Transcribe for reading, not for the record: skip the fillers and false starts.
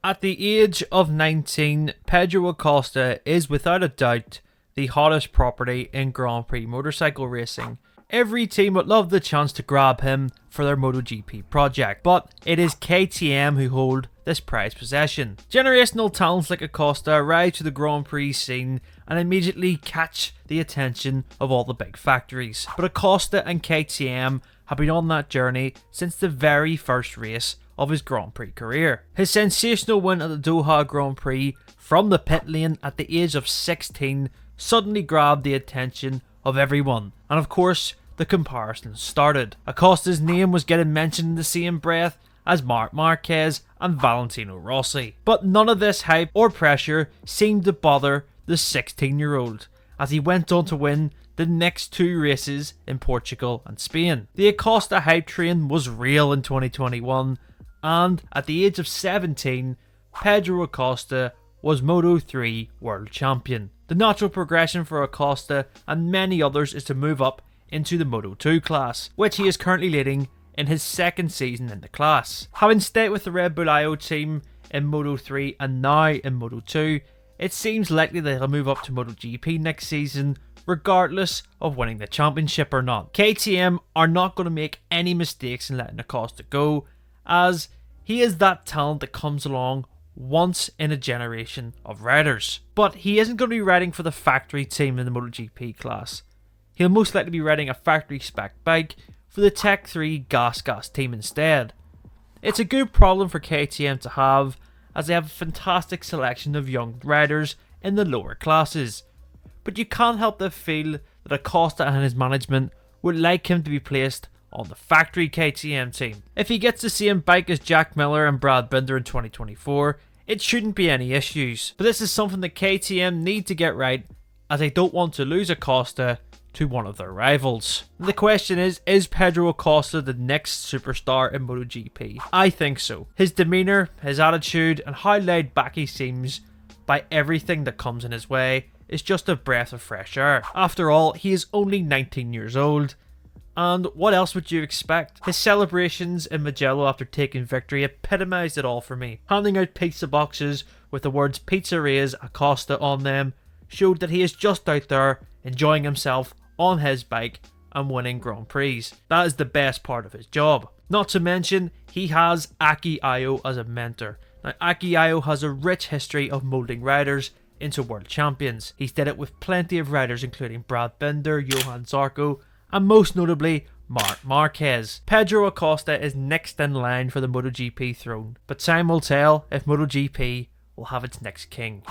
At the age of 19, Pedro Acosta is without a doubt the hottest property in Grand Prix motorcycle racing. Every team would love the chance to grab him for their MotoGP project, but it is KTM who hold this prized possession. Generational talents like Acosta rise to the Grand Prix scene and immediately catch the attention of all the big factories. But Acosta and KTM have been on that journey since the very first race of his Grand Prix career. His sensational win at the Doha Grand Prix from the pit lane at the age of 16 suddenly grabbed the attention of everyone, and of course the comparison started. Acosta's name was getting mentioned in the same breath as Marc Marquez and Valentino Rossi, but none of this hype or pressure seemed to bother the 16-year-old as he went on to win the next two races in Portugal and Spain. The Acosta hype train was real in 2021, and at the age of 17, Pedro Acosta was Moto3 World Champion. The natural progression for Acosta and many others is to move up into the Moto2 class, which he is currently leading in his second season in the class. Having stayed with the Red Bull IO team in Moto3 and now in Moto2, it seems likely that he'll move up to MotoGP next season, regardless of winning the championship or not. KTM are not going to make any mistakes in letting Acosta go, as he is that talent that comes along once in a generation of riders. But he isn't going to be riding for the factory team in the MotoGP class. He'll most likely be riding a factory spec bike for the Tech 3 Gas team instead. It's a good problem for KTM to have, as they have a fantastic selection of young riders in the lower classes. But you can't help but feel that Acosta and his management would like him to be placed on the factory KTM team. If he gets the same bike as Jack Miller and Brad Binder in 2024, it shouldn't be any issues. But this is something that KTM need to get right, as they don't want to lose Acosta to one of their rivals. The question is Pedro Acosta the next superstar in MotoGP? I think so. His demeanour, his attitude, and how laid back he seems by everything that comes in his way is just a breath of fresh air. After all, he is only 19 years old, and what else would you expect? His celebrations in Mugello after taking victory epitomised it all for me. Handing out pizza boxes with the words Pizzeria's Acosta on them showed that he is just out there enjoying himself on his bike and winning Grand Prix. That is the best part of his job. Not to mention, he has Aki Ayo as a mentor. Now, Aki Ayo has a rich history of moulding riders into world champions. He's did it with plenty of riders including Brad Binder, Johan Zarco, and most notably Marc Marquez. Pedro Acosta is next in line for the MotoGP throne, but time will tell if MotoGP will have its next king.